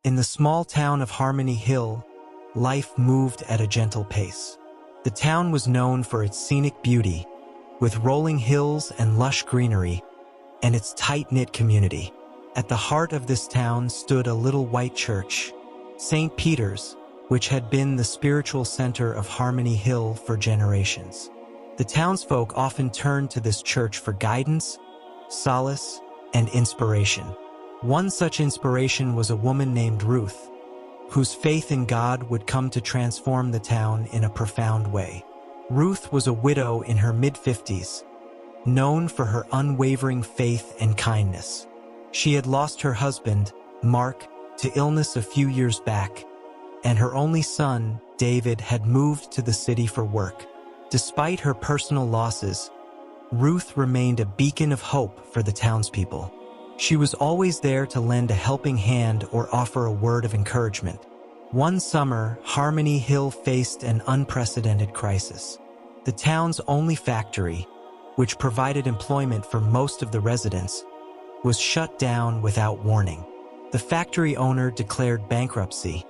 In the small town of Harmony Hill, life moved at a gentle pace. The town was known for its scenic beauty, with rolling hills and lush greenery, and its tight-knit community. At the heart of this town stood a little white church, St. Peter's, which had been the spiritual center of Harmony Hill for generations. The townsfolk often turned to this church for guidance, solace, and inspiration. One such inspiration was a woman named Ruth, whose faith in God would come to transform the town in a profound way. Ruth was a widow in her mid-50s, known for her unwavering faith and kindness. She had lost her husband, Mark, to illness a few years back, and her only son, David, had moved to the city for work. Despite her personal losses, Ruth remained a beacon of hope for the townspeople. She was always there to lend a helping hand or offer a word of encouragement. One summer, Harmony Hill faced an unprecedented crisis. The town's only factory, which provided employment for most of the residents, was shut down without warning. The factory owner declared bankruptcy,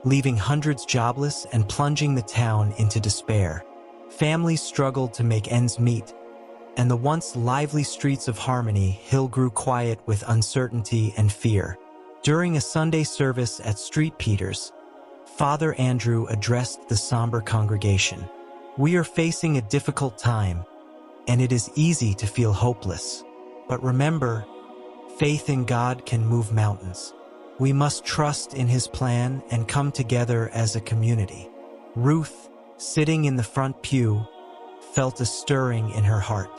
leaving hundreds jobless and plunging the town into despair. Families struggled to make ends meet, and the once lively streets of Harmony Hill grew quiet with uncertainty and fear. During a Sunday service at St. Peter's, Father Andrew addressed the somber congregation. "We are facing a difficult time, and it is easy to feel hopeless. But remember, faith in God can move mountains. We must trust in His plan and come together as a community." Ruth, sitting in the front pew, felt a stirring in her heart.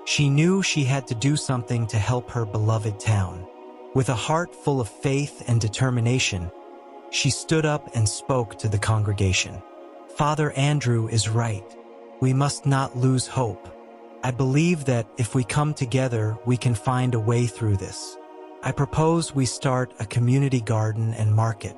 She knew she had to do something to help her beloved town. With a heart full of faith and determination, she stood up and spoke to the congregation. "Father Andrew is right. We must not lose hope. I believe that if we come together, we can find a way through this. I propose we start a community garden and market.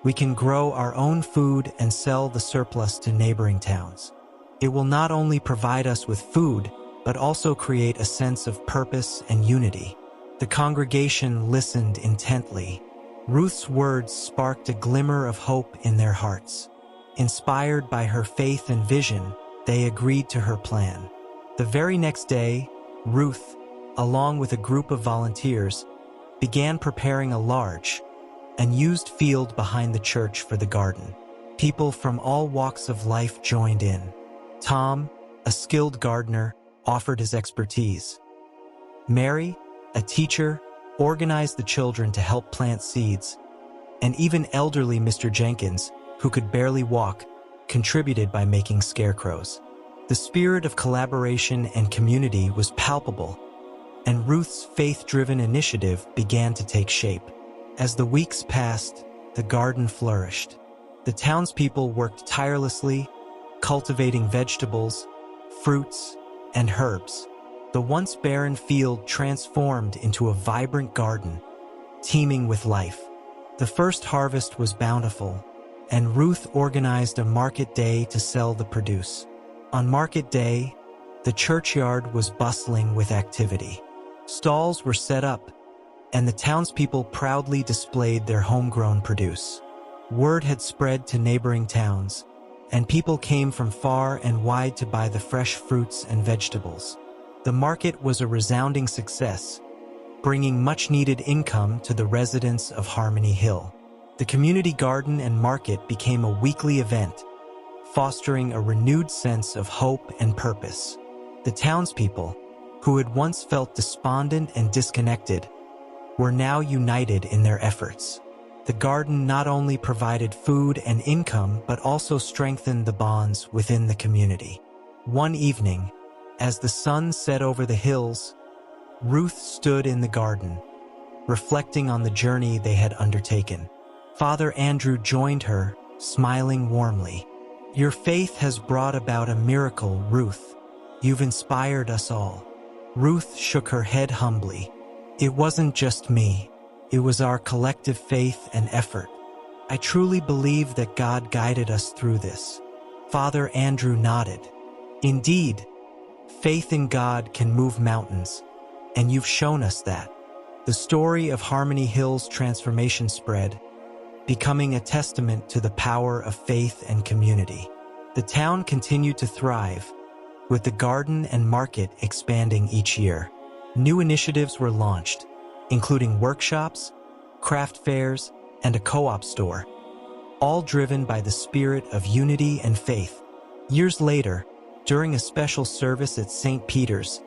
We can grow our own food and sell the surplus to neighboring towns. It will not only provide us with food, but also create a sense of purpose and unity." The congregation listened intently. Ruth's words sparked a glimmer of hope in their hearts. Inspired by her faith and vision, they agreed to her plan. The very next day, Ruth, along with a group of volunteers, began preparing a large, unused field behind the church for the garden. People from all walks of life joined in. Tom, a skilled gardener, offered his expertise. Mary, a teacher, organized the children to help plant seeds, and even elderly Mr. Jenkins, who could barely walk, contributed by making scarecrows. The spirit of collaboration and community was palpable, and Ruth's faith-driven initiative began to take shape. As the weeks passed, the garden flourished. The townspeople worked tirelessly, cultivating vegetables, fruits, and herbs. The once barren field transformed into a vibrant garden, teeming with life. The first harvest was bountiful, and Ruth organized a market day to sell the produce. On market day, the churchyard was bustling with activity. Stalls were set up, and the townspeople proudly displayed their homegrown produce. Word had spread to neighboring towns, and people came from far and wide to buy the fresh fruits and vegetables. The market was a resounding success, bringing much-needed income to the residents of Harmony Hill. The community garden and market became a weekly event, fostering a renewed sense of hope and purpose. The townspeople, who had once felt despondent and disconnected, were now united in their efforts. The garden not only provided food and income, but also strengthened the bonds within the community. One evening, as the sun set over the hills, Ruth stood in the garden, reflecting on the journey they had undertaken. Father Andrew joined her, smiling warmly. "Your faith has brought about a miracle, Ruth. You've inspired us all." Ruth shook her head humbly. "It wasn't just me. It was our collective faith and effort. I truly believe that God guided us through this." Father Andrew nodded. "Indeed, faith in God can move mountains, and you've shown us that." The story of Harmony Hill's transformation spread, becoming a testament to the power of faith and community. The town continued to thrive, with the garden and market expanding each year. New initiatives were launched, including workshops, craft fairs, and a co-op store, all driven by the spirit of unity and faith. Years later, during a special service at St. Peter's,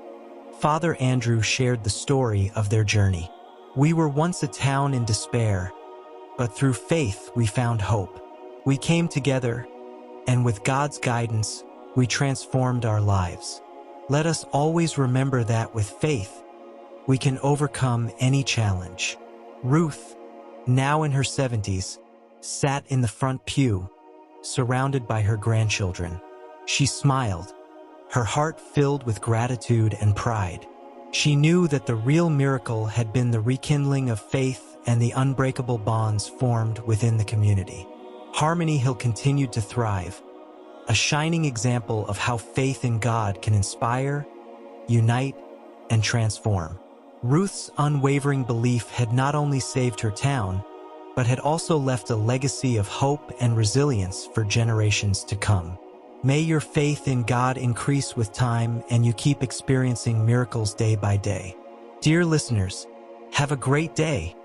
Father Andrew shared the story of their journey. "We were once a town in despair, but through faith we found hope. We came together, and with God's guidance, we transformed our lives. Let us always remember that with faith, we can overcome any challenge." Ruth, now in her 70s, sat in the front pew, surrounded by her grandchildren. She smiled, her heart filled with gratitude and pride. She knew that the real miracle had been the rekindling of faith and the unbreakable bonds formed within the community. Harmony Hill continued to thrive, a shining example of how faith in God can inspire, unite, and transform. Ruth's unwavering belief had not only saved her town, but had also left a legacy of hope and resilience for generations to come. May your faith in God increase with time and you keep experiencing miracles day by day. Dear listeners, have a great day.